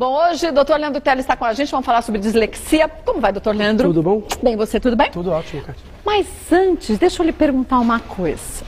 Bom, hoje o doutor Leandro Teles está com a gente, vamos falar sobre dislexia. Como vai, doutor Leandro? Tudo bom? Bem, você, tudo bem? Tudo ótimo, Cátia. Mas antes, deixa eu lhe perguntar uma coisa.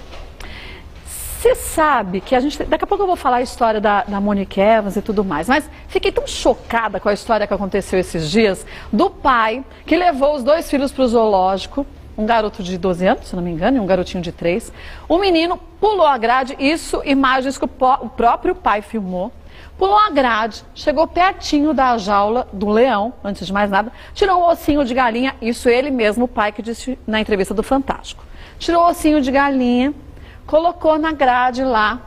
Você sabe que a gente... Daqui a pouco eu vou falar a história da Monique Evans e tudo mais, mas fiquei tão chocada com a história que aconteceu esses dias do pai que levou os dois filhos para o zoológico, um garoto de 12 anos, se não me engano, e um garotinho de 3. O menino pulou a grade, isso, imagens que o próprio pai filmou. Pulou a grade, chegou pertinho da jaula do leão, antes de mais nada, tirou um ossinho de galinha, isso ele mesmo, o pai que disse na entrevista do Fantástico. Tirou o ossinho de galinha, colocou na grade lá.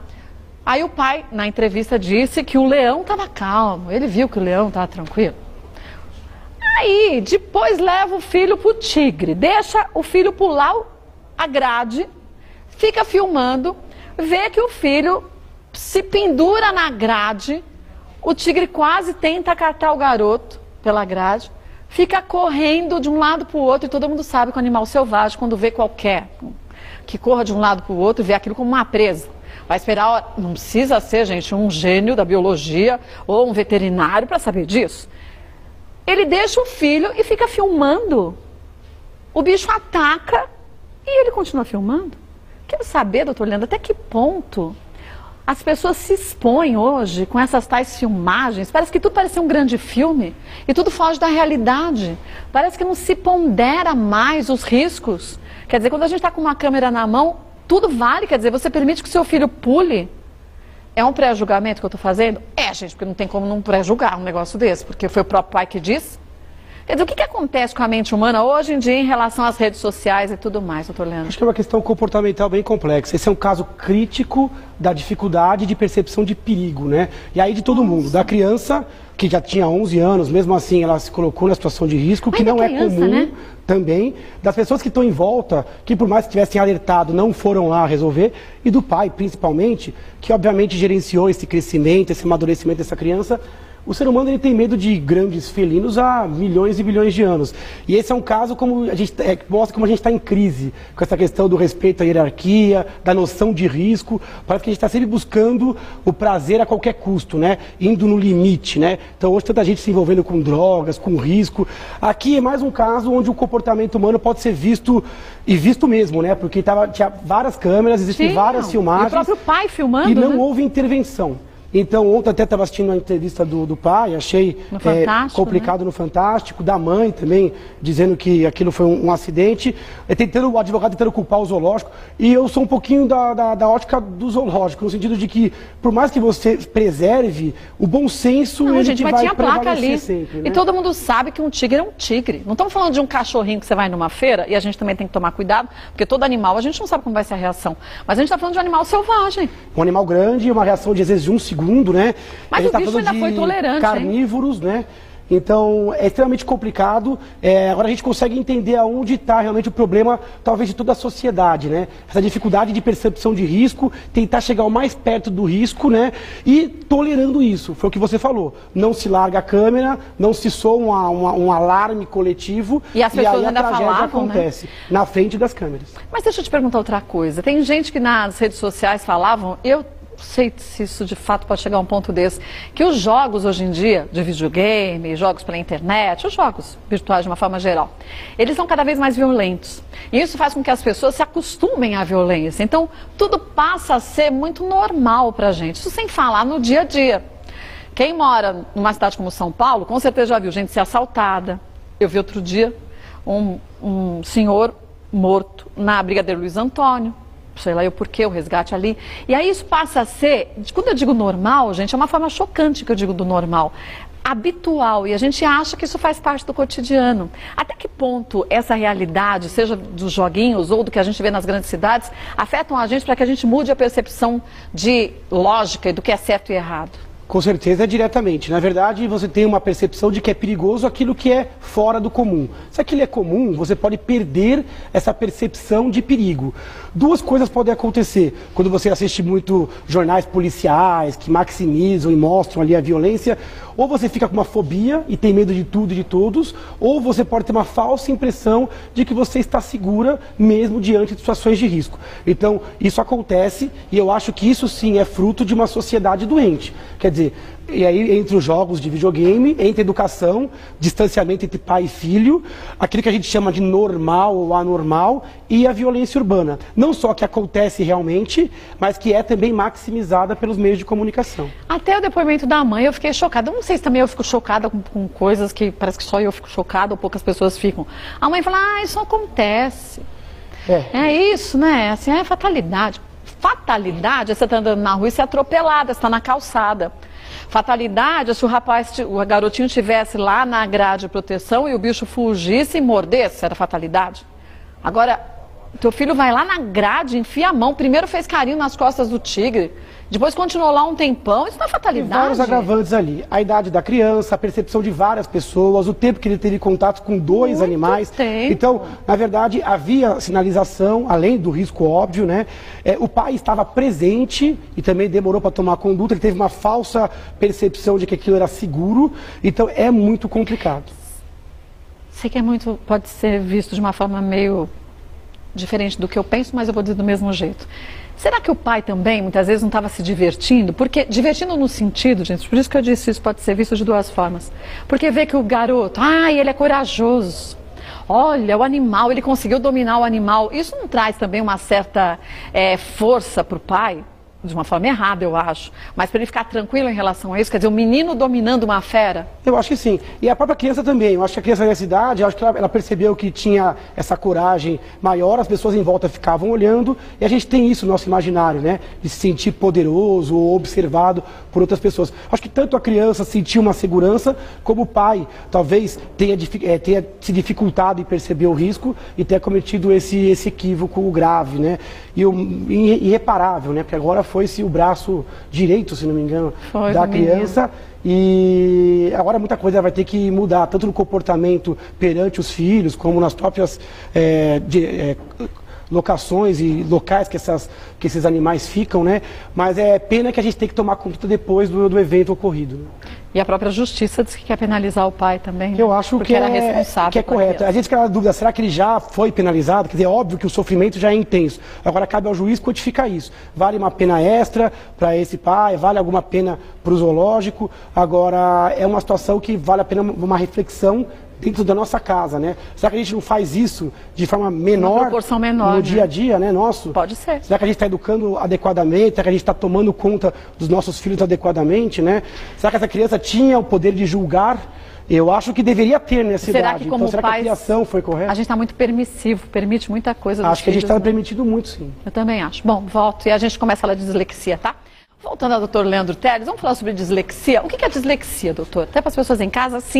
Aí o pai, na entrevista, disse que o leão estava calmo, ele viu que o leão estava tranquilo. Aí, depois leva o filho pro tigre, deixa o filho pular a grade, fica filmando, vê que o filho se pendura na grade, o tigre quase tenta catar o garoto pela grade, fica correndo de um lado para o outro, e todo mundo sabe que o animal selvagem, quando vê qualquer que corra de um lado para o outro, vê aquilo como uma presa. Vai esperar, não precisa ser, gente, um gênio da biologia ou um veterinário para saber disso. Ele deixa o filho e fica filmando. O bicho ataca e ele continua filmando. Quero saber, doutor Leandro, até que ponto as pessoas se expõem hoje com essas tais filmagens. Parece que tudo parece um grande filme e tudo foge da realidade. Parece que não se pondera mais os riscos. Quer dizer, quando a gente está com uma câmera na mão, tudo vale. Quer dizer, você permite que o seu filho pule. É um pré-julgamento que eu estou fazendo? É, gente, porque não tem como não pré-julgar um negócio desse, porque foi o próprio pai que disse. Quer dizer, o que acontece com a mente humana hoje em dia em relação às redes sociais e tudo mais, doutor Leandro? Acho que é uma questão comportamental bem complexa. Esse é um caso crítico da dificuldade de percepção de perigo, né? E aí de todo mundo, da criança, que já tinha 11 anos, mesmo assim ela se colocou na situação de risco, que não é comum, né? Também, das pessoas que estão em volta, que por mais que tivessem alertado, não foram lá resolver, e do pai, principalmente, que obviamente gerenciou esse crescimento, esse amadurecimento dessa criança. O ser humano ele tem medo de grandes felinos há milhões e bilhões de anos. E esse é um caso como a gente mostra como a gente está em crise, com essa questão do respeito à hierarquia, da noção de risco. Parece que a gente está sempre buscando o prazer a qualquer custo, né? Indo no limite, né? Então hoje tanta gente se envolvendo com drogas, com risco. Aqui é mais um caso onde o comportamento humano pode ser visto, e visto mesmo, né? Porque tinha várias câmeras, existem várias filmagens. E o próprio pai filmando, e não houve intervenção. Então, ontem até estava assistindo a entrevista do pai, achei complicado, né? No Fantástico, da mãe também, dizendo que aquilo foi um acidente, o advogado tentando culpar o zoológico, e eu sou um pouquinho da ótica do zoológico, no sentido de que, por mais que você preserve, o bom senso, não, ele gente, vai tinha placa ali, sempre, né? E todo mundo sabe que um tigre é um tigre. Não estamos falando de um cachorrinho que você vai numa feira, e a gente também tem que tomar cuidado, porque todo animal, a gente não sabe como vai ser a reação, mas a gente está falando de um animal selvagem. Um animal grande, uma reação de às vezes de um segundo, né? Mas o bicho ainda foi tolerante, carnívoros, né? Então, é extremamente complicado. Agora a gente consegue entender aonde está realmente o problema, talvez, de toda a sociedade, né? Essa dificuldade de percepção de risco, tentar chegar o mais perto do risco, né? E tolerando isso. Foi o que você falou. Não se larga a câmera, não se soa um alarme coletivo. E as pessoas aí ainda a tragédia falavam, acontece, né? Na frente das câmeras. Mas deixa eu te perguntar outra coisa. Tem gente que nas redes sociais falavam, eu não sei se isso de fato pode chegar a um ponto desse, que os jogos hoje em dia, de videogame, jogos pela internet, os jogos virtuais de uma forma geral, eles são cada vez mais violentos. E isso faz com que as pessoas se acostumem à violência. Então, tudo passa a ser muito normal pra gente. Isso sem falar no dia a dia. Quem mora numa cidade como São Paulo, com certeza já viu gente ser assaltada. Eu vi outro dia um senhor morto na Brigadeiro Luiz Antônio. Sei lá o porquê, o resgate ali. E aí isso passa a ser, quando eu digo normal, gente, é uma forma chocante que eu digo do normal, habitual, e a gente acha que isso faz parte do cotidiano. Até que ponto essa realidade, seja dos joguinhos ou do que a gente vê nas grandes cidades, afetam a gente para que a gente mude a percepção de lógica e do que é certo e errado? Com certeza, diretamente. Na verdade, você tem uma percepção de que é perigoso aquilo que é fora do comum. Se aquilo é comum, você pode perder essa percepção de perigo. Duas coisas podem acontecer quando você assiste muito jornais policiais que maximizam e mostram ali a violência. Ou você fica com uma fobia e tem medo de tudo e de todos, ou você pode ter uma falsa impressão de que você está segura mesmo diante de situações de risco. Então, isso acontece e eu acho que isso sim é fruto de uma sociedade doente. Quer dizer, dizer, e aí entre os jogos de videogame, entre educação, distanciamento entre pai e filho, aquilo que a gente chama de normal ou anormal e a violência urbana. Não só que acontece realmente, mas que é também maximizada pelos meios de comunicação. Até o depoimento da mãe eu fiquei chocada. Eu não sei se também eu fico chocada com coisas que parece que só eu fico chocada ou poucas pessoas ficam. A mãe fala, isso acontece. É isso, né? Assim, é fatalidade. Fatalidade é você estar andando na rua e ser atropelada, você está na calçada. Fatalidade é se o garotinho estivesse lá na grade de proteção e o bicho fugisse e mordesse, era fatalidade. Agora, teu filho vai lá na grade, enfia a mão, primeiro fez carinho nas costas do tigre, depois continuou lá um tempão, isso não é fatalidade? Tem vários agravantes ali. A idade da criança, a percepção de várias pessoas, o tempo que ele teve contato com dois animais. Tempo. Então, na verdade, havia sinalização, além do risco óbvio, né? O pai estava presente e também demorou para tomar conduta, ele teve uma falsa percepção de que aquilo era seguro, então é muito complicado. Sei que pode ser visto de uma forma meio diferente do que eu penso, mas eu vou dizer do mesmo jeito. Será que o pai também, muitas vezes, não estava se divertindo? Porque, divertindo no sentido, gente, por isso que eu disse isso pode ser visto de duas formas. Porque vê que o garoto, ele é corajoso. Olha, o animal, ele conseguiu dominar o animal. Isso não traz também uma certa força para o pai? De uma forma errada, eu acho. Mas para ele ficar tranquilo em relação a isso, quer dizer, o menino dominando uma fera? Eu acho que sim. E a própria criança também. Eu acho que a criança nessa idade, eu acho que ela percebeu que tinha essa coragem maior, as pessoas em volta ficavam olhando, e a gente tem isso no nosso imaginário, né? De se sentir poderoso ou observado por outras pessoas. Acho que tanto a criança sentiu uma segurança, como o pai talvez tenha se dificultado em perceber o risco e tenha cometido esse equívoco grave, né? E irreparável, né? Porque agora foi-se o braço direito, se não me engano, da criança. E agora muita coisa vai ter que mudar, tanto no comportamento perante os filhos, como nas próprias locações e locais que esses animais ficam, né? Mas é pena que a gente tem que tomar conta depois do evento ocorrido. Né? E a própria justiça diz que quer penalizar o pai também. Eu acho que era responsável. Que é correto. A gente fica na dúvida, será que ele já foi penalizado? Quer dizer, é óbvio que o sofrimento já é intenso. Agora cabe ao juiz quantificar isso. Vale uma pena extra para esse pai? Vale alguma pena para o zoológico? Agora, é uma situação que vale a pena uma reflexão dentro da nossa casa, né? Será que a gente não faz isso de forma menor, uma proporção menor, no dia a dia, né, nosso? Pode ser. Será que a gente está educando adequadamente? Será que a gente está tomando conta dos nossos filhos adequadamente, né? Será que essa criança tinha o poder de julgar? Eu acho que deveria ter nessa idade. Que, como então, será que a criação foi correta? A gente está muito permissivo, permite muita coisa dos Acho que a gente está filhos, né? permitindo muito, sim. Eu também acho. Bom, volto e a gente começa a falar de dislexia, tá? Voltando ao doutor Leandro Teles, vamos falar sobre dislexia. O que é dislexia, doutor? Até para as pessoas em casa se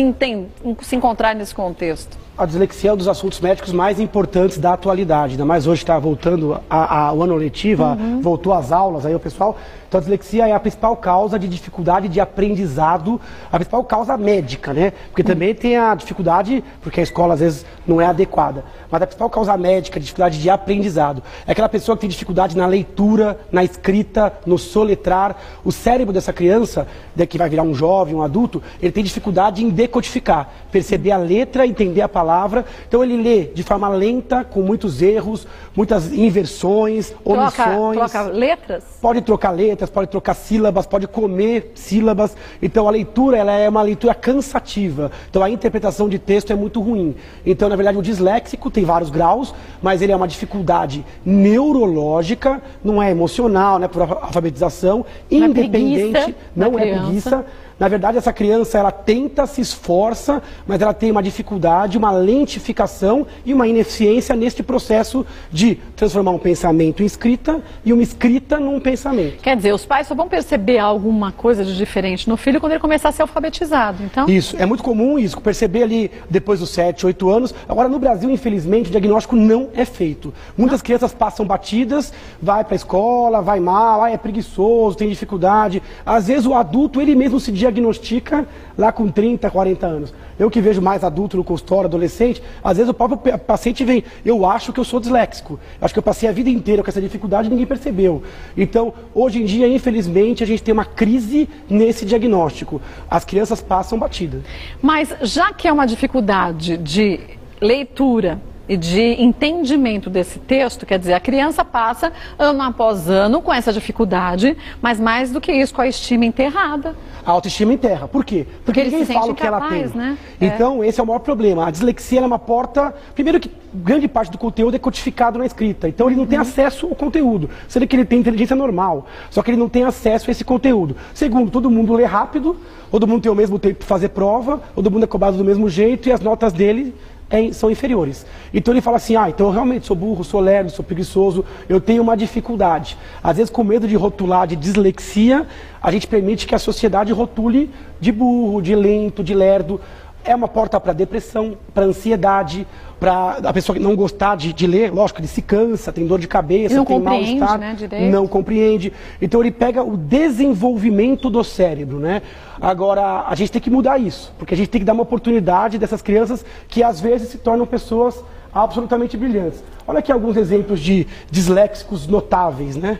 encontrarem nesse contexto. A dislexia é um dos assuntos médicos mais importantes da atualidade, ainda mais hoje está voltando ao ano letivo, voltou às aulas, aí o pessoal... Então a dislexia é a principal causa de dificuldade de aprendizado, a principal causa médica, né? Porque também tem a dificuldade, porque a escola às vezes não é adequada, mas a principal causa médica, dificuldade de aprendizado, é aquela pessoa que tem dificuldade na leitura, na escrita, no soletrar. O cérebro dessa criança, que vai virar um jovem, um adulto, ele tem dificuldade em decodificar, perceber a letra, entender a palavra. Então ele lê de forma lenta, com muitos erros, muitas inversões, omissões. Troca letras? Pode trocar letras, pode trocar sílabas, pode comer sílabas. Então a leitura, ela é uma leitura cansativa. Então a interpretação de texto é muito ruim. Então, na verdade, o disléxico tem vários graus, mas ele é uma dificuldade neurológica, não é emocional, né, por alfabetização, independente, não é preguiça. Na verdade, essa criança, ela tenta, se esforça, mas ela tem uma dificuldade, uma lentificação e uma ineficiência neste processo de transformar um pensamento em escrita e uma escrita num pensamento. Quer dizer, os pais só vão perceber alguma coisa de diferente no filho quando ele começar a ser alfabetizado, então? Isso, é muito comum isso, perceber ali depois dos 7, 8 anos. Agora, no Brasil, infelizmente, o diagnóstico não é feito. Muitas crianças passam batidas, vai para a escola, vai mal, é preguiçoso, tem dificuldade. Às vezes o adulto, ele mesmo se diagnostica lá com 30, 40 anos. Eu que vejo mais adulto no consultório, adolescente, às vezes o próprio paciente vem, eu acho que eu sou disléxico, acho que eu passei a vida inteira com essa dificuldade e ninguém percebeu. Então, hoje em dia, infelizmente, a gente tem uma crise nesse diagnóstico. As crianças passam batida. Mas já que é uma dificuldade de leitura, e de entendimento desse texto, quer dizer, a criança passa ano após ano com essa dificuldade, mas mais do que isso, com a estima enterrada. A autoestima enterra. Por quê? Porque ninguém fala o que ela tem. Né? Então, esse é o maior problema. A dislexia é uma porta... Primeiro que grande parte do conteúdo é codificado na escrita. Então, ele não tem acesso ao conteúdo. Sendo que ele tem inteligência normal. Só que ele não tem acesso a esse conteúdo. Segundo, todo mundo lê rápido, todo mundo tem o mesmo tempo para fazer prova, todo mundo é cobrado do mesmo jeito e as notas dele são inferiores. Então ele fala assim, então eu realmente sou burro, sou lerdo, sou preguiçoso, eu tenho uma dificuldade. Às vezes com medo de rotular de dislexia, a gente permite que a sociedade rotule de burro, de lento, de lerdo. É uma porta para depressão, para ansiedade, para a pessoa não gostar de ler, lógico, ele se cansa, tem dor de cabeça, não tem mal-estar, né, não compreende. Então ele pega o desenvolvimento do cérebro, né? Agora, a gente tem que mudar isso, porque a gente tem que dar uma oportunidade dessas crianças que às vezes se tornam pessoas absolutamente brilhantes. Olha aqui alguns exemplos de disléxicos notáveis, né?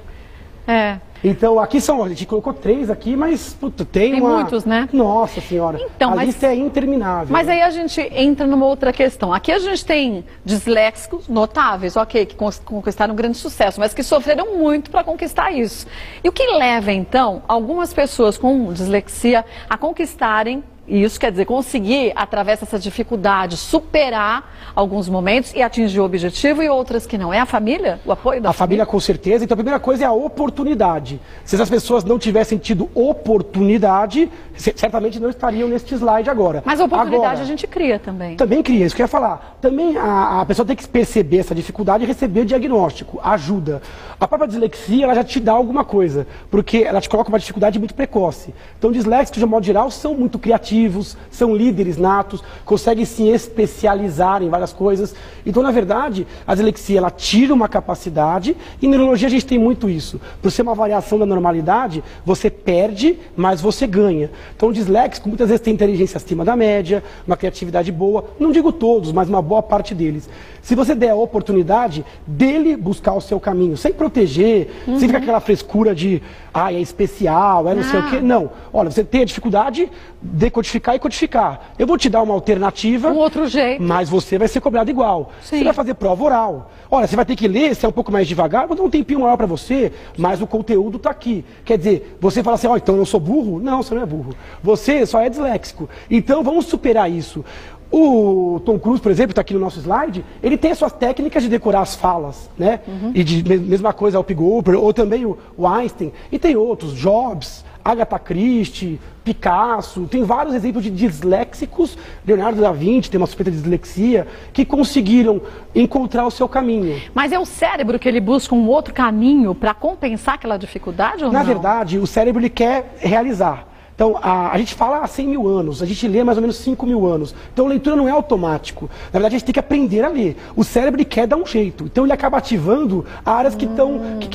Então, aqui a gente colocou 3 aqui, mas puta, tem muitos, né? Nossa Senhora, então, a lista é interminável. Mas aí a gente entra numa outra questão. Aqui a gente tem disléxicos notáveis, ok, que conquistaram um grande sucesso, mas que sofreram muito para conquistar isso. E o que leva, então, algumas pessoas com dislexia a conquistarem isso, quer dizer, conseguir, através dessa dificuldade, superar alguns momentos e atingir o objetivo e outras que não? É a família? O apoio da família? Com certeza. Então a primeira coisa é a oportunidade. Se essas pessoas não tivessem tido oportunidade, certamente não estariam neste slide agora. Mas a oportunidade a gente cria também. Também cria, isso que eu ia falar. Também a pessoa tem que perceber essa dificuldade e receber diagnóstico, ajuda. A própria dislexia, ela já te dá alguma coisa, porque ela te coloca uma dificuldade muito precoce. Então disléxicos, de modo geral, são muito criativos, são líderes natos, conseguem se especializar em várias coisas. Então, na verdade, a dislexia, ela tira uma capacidade, e em neurologia a gente tem muito isso. Por ser uma variação da normalidade, você perde, mas você ganha. Então, o disléxico muitas vezes tem inteligência acima da média, uma criatividade boa, não digo todos, mas uma boa parte deles. Se você der a oportunidade dele buscar o seu caminho, sem proteger, sem ficar aquela frescura de, é especial, não sei o quê. Não. Olha, você tem a dificuldade, decodificar e codificar. Eu vou te dar uma alternativa. Um outro jeito. Mas você vai ser cobrado igual. Sim. Você vai fazer prova oral. Olha, você vai ter que ler, se é um pouco mais devagar, vou dar um tempinho maior para você, mas o conteúdo está aqui. Quer dizer, você fala assim, então eu sou burro? Não, você não é burro. Você só é disléxico. Então vamos superar isso. O Tom Cruise, por exemplo, está aqui no nosso slide, ele tem as suas técnicas de decorar as falas, né? E mesma coisa o P. Gooper, ou também o Einstein, e tem outros, Jobs, Agatha Christie, Picasso, tem vários exemplos de disléxicos, Leonardo da Vinci tem uma suspeita de dislexia, que conseguiram encontrar o seu caminho. Mas é o cérebro que ele busca um outro caminho para compensar aquela dificuldade ou não? Na verdade, o cérebro ele quer realizar. Então, a gente fala há 100 mil anos, a gente lê mais ou menos 5 mil anos. Então, a leitura não é automático. Na verdade, a gente tem que aprender a ler. O cérebro ele quer dar um jeito. Então, ele acaba ativando áreas que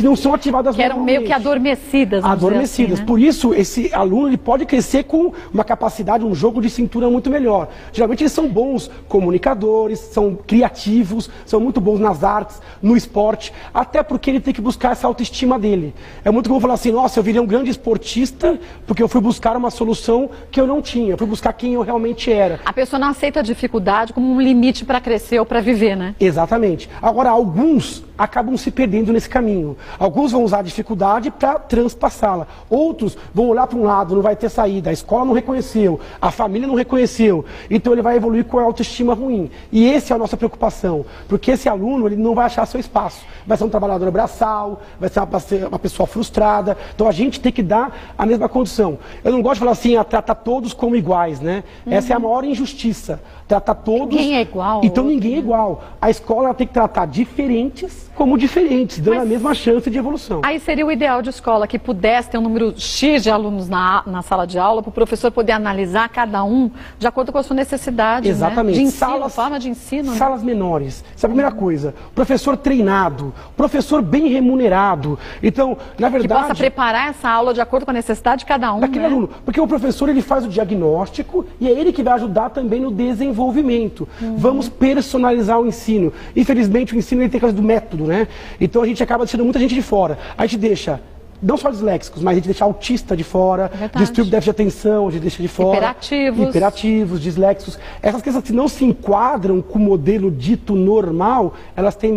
não são ativadas que eram meio que adormecidas. Adormecidas. Assim, né? Por isso, esse aluno ele pode crescer com uma capacidade, um jogo de cintura muito melhor. Geralmente, eles são bons comunicadores, são criativos, são muito bons nas artes, no esporte, até porque ele tem que buscar essa autoestima dele. É muito comum falar assim, nossa, eu virei um grande esportista porque eu fui buscar uma solução que eu não tinha, eu fui buscar quem eu realmente era. A pessoa não aceita a dificuldade como um limite para crescer ou para viver, né? Exatamente. Agora, alguns acabam se perdendo nesse caminho. Alguns vão usar a dificuldade para transpassá-la. Outros vão olhar para um lado, não vai ter saída, a escola não reconheceu, a família não reconheceu, então ele vai evoluir com a autoestima ruim. E essa é a nossa preocupação, porque esse aluno ele não vai achar seu espaço. Vai ser um trabalhador braçal, vai ser uma pessoa frustrada. Então a gente tem que dar a mesma condição. Eu não gosto de falar assim, tratar todos como iguais, né? Essa é a maior injustiça. Tratar todos... Ninguém é igual. Então ninguém é igual. A escola ela tem que tratar diferentes como diferentes, dando a mesma chance de evolução. Aí seria o ideal de escola, que pudesse ter um número X de alunos na sala de aula, para o professor poder analisar cada um de acordo com a sua necessidade. Exatamente. Né? De ensino, forma de ensino. Salas menores. Essa é a primeira coisa. Professor treinado, professor bem remunerado. Então, na verdade... Que possa preparar essa aula de acordo com a necessidade de cada um, daquele aluno. Porque o professor ele faz o diagnóstico e é ele que vai ajudar também no desenvolvimento. Vamos personalizar o ensino. Infelizmente, o ensino ele tem coisa do método, né? Então a gente acaba deixando muita gente de fora. A gente deixa não só disléxicos, mas a gente deixa autista de fora, distúrbio de déficit de atenção, a gente deixa de fora. Hiperativos, disléxicos. Essas crianças que não se enquadram com o modelo dito normal, elas têm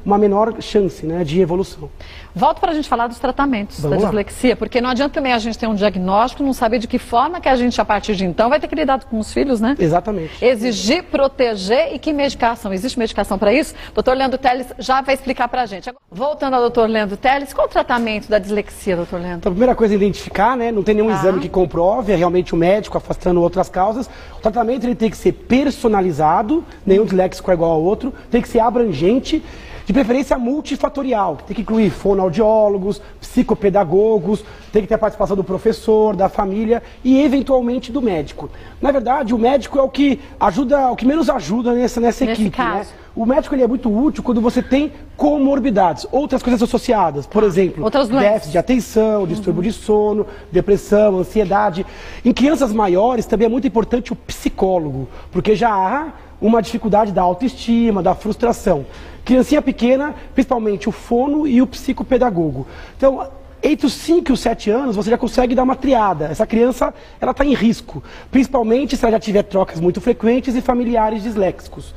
uma menor chance, né, de evolução. Volto para a gente falar dos tratamentos da dislexia, porque não adianta também a gente ter um diagnóstico, não saber de que forma que a gente, a partir de então, vai ter que lidar com os filhos, né? Exatamente. Exigir, proteger e que medicação? Existe medicação para isso? Dr. Leandro Teles já vai explicar para a gente. Voltando ao Dr. Leandro Teles, qual o tratamento da dislexia, Dr. Leandro? Então, a primeira coisa é identificar, né? Não tem nenhum exame que comprove, é realmente o médico afastando outras causas. O tratamento ele tem que ser personalizado, nenhum disléxico é igual ao outro, tem que ser abrangente, de preferência multifatorial, que tem que incluir fonoaudiólogos, psicopedagogos, tem que ter a participação do professor, da família e eventualmente do médico. Na verdade, o médico é o que ajuda, o que menos ajuda nessa equipe, né? O médico ele é muito útil quando você tem comorbidades, outras coisas associadas, por exemplo, déficit de atenção, distúrbio de sono, depressão, ansiedade. Em crianças maiores também é muito importante o psicólogo, porque já há uma dificuldade da autoestima, da frustração. Criancinha pequena, principalmente o fono e o psicopedagogo. Então, entre os 5 e os 7 anos, você já consegue dar uma triada. Essa criança, ela está em risco, principalmente se ela já tiver trocas muito frequentes e familiares disléxicos.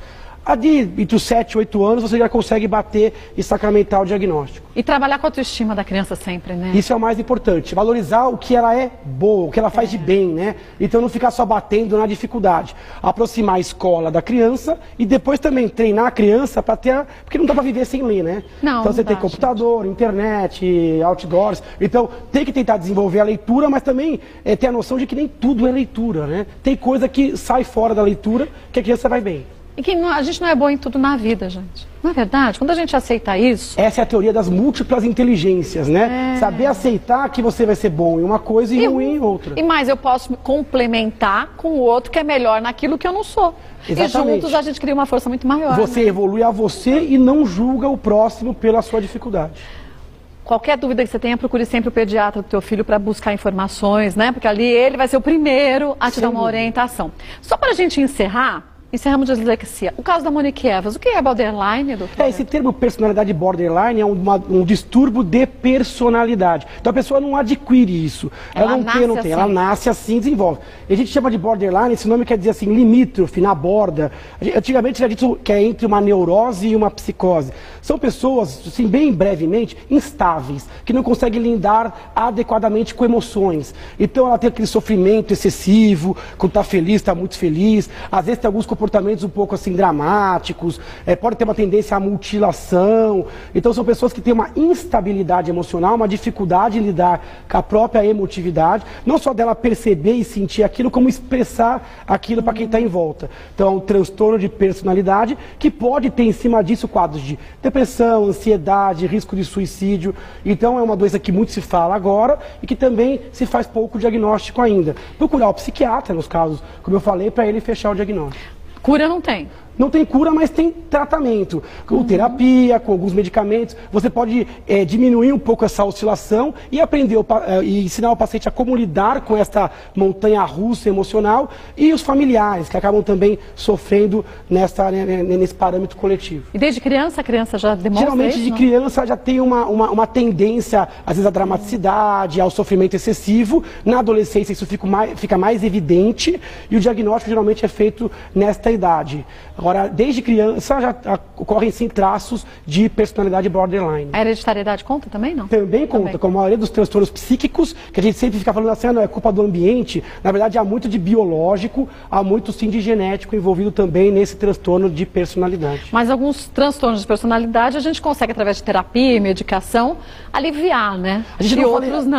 Entre os 7 e 8 anos, você já consegue bater e sacramentar o diagnóstico. E trabalhar com a autoestima da criança sempre, né? Isso é o mais importante. Valorizar o que ela é boa, o que ela faz de bem, né? Então não ficar só batendo na dificuldade. Aproximar a escola da criança e depois também treinar a criança para ter... Porque não dá para viver sem ler, né? Não, então você tem computador, internet, outdoors. Então tem que tentar desenvolver a leitura, mas também ter a noção de que nem tudo é leitura, né? Tem coisa que sai fora da leitura que a criança vai bem. E que a gente não é bom em tudo na vida, gente. Não é verdade? Quando a gente aceita isso... Essa é a teoria das múltiplas inteligências, né? Saber aceitar que você vai ser bom em uma coisa e ruim em outra. E mais, eu posso complementar com o outro que é melhor naquilo que eu não sou. Exatamente. E juntos a gente cria uma força muito maior. Você evolui a você e não julga o próximo pela sua dificuldade. Qualquer dúvida que você tenha, procure sempre o pediatra do teu filho para buscar informações, né? Porque ali ele vai ser o primeiro a te dar uma orientação. Só para a gente encerrar... Encerramos a dislexia. O caso da Monique Evans, o que é borderline, doutor? Esse termo personalidade borderline é um distúrbio de personalidade. Então a pessoa não adquire isso. Ela não tem, assim. Ela nasce assim, desenvolve. E a gente chama de borderline, esse nome quer dizer assim, limítrofe, na borda. Antigamente era dito que é entre uma neurose e uma psicose. São pessoas, assim, bem brevemente, instáveis, que não conseguem lidar adequadamente com emoções. Então ela tem aquele sofrimento excessivo, quando está feliz, está muito feliz. Às vezes tem alguns comportamentos um pouco assim dramáticos, pode ter uma tendência à mutilação. Então são pessoas que têm uma instabilidade emocional, uma dificuldade em lidar com a própria emotividade, não só dela perceber e sentir aquilo, como expressar aquilo para quem está em volta. Então é um transtorno de personalidade que pode ter em cima disso quadros de depressão, ansiedade, risco de suicídio. Então é uma doença que muito se fala agora e que também se faz pouco diagnóstico ainda. Procurar o psiquiatra nos casos, como eu falei, para ele fechar o diagnóstico. Cura não tem? Não tem cura, mas tem tratamento. Com terapia, com alguns medicamentos. Você pode diminuir um pouco essa oscilação e aprender e ensinar o paciente a como lidar com essa montanha-russa emocional e os familiares, que acabam também sofrendo nesse parâmetro coletivo. E desde criança, a criança já demonstra geralmente isso, de não? criança já tem uma tendência, às vezes, à dramaticidade, ao sofrimento excessivo. Na adolescência isso fica mais evidente e o diagnóstico geralmente é feito nesta idade. Agora, desde criança já ocorrem sim traços de personalidade borderline. A hereditariedade conta também, não? Também conta, como a maioria dos transtornos psíquicos, que a gente sempre fica falando assim, não é culpa do ambiente. Na verdade, há muito de biológico, há muito sim de genético envolvido também nesse transtorno de personalidade. Mas alguns transtornos de personalidade a gente consegue, através de terapia e medicação, aliviar, né? A gente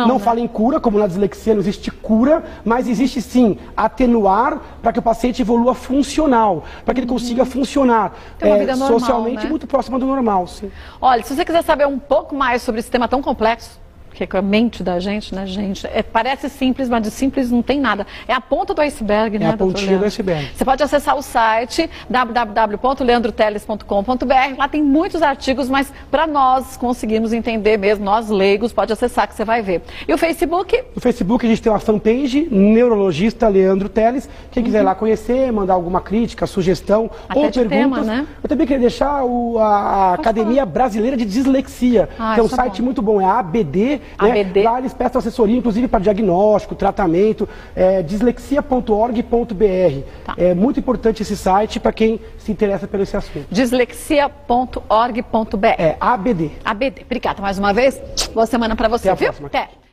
não fala em cura, como na dislexia não existe cura, mas existe sim atenuar para que o paciente evolua funcional, para que ele consiga funcionar normal, socialmente, né? Muito próxima do normal, sim. Olha, se você quiser saber um pouco mais sobre esse tema tão complexo, que é a mente da gente, né, gente? Parece simples, mas de simples não tem nada. É a ponta do iceberg, né, a pontinha do iceberg. Você pode acessar o site www.leandroteles.com.br. Lá tem muitos artigos, mas para nós conseguirmos entender mesmo, nós leigos, pode acessar que você vai ver. E o Facebook? No Facebook a gente tem uma fanpage, Neurologista Leandro Teles. Quem quiser ir lá conhecer, mandar alguma crítica, sugestão até ou perguntas. Tema, né? Eu também queria deixar a Academia Brasileira de Dislexia, que é um site muito bom, é a ABD. ABD. Lá eles prestam assessoria, inclusive para diagnóstico, tratamento, dislexia.org.br. Tá. É muito importante esse site para quem se interessa por esse assunto. Dislexia.org.br. ABD. ABD. Obrigada mais uma vez. Boa semana para você, Até a viu? próxima. Até.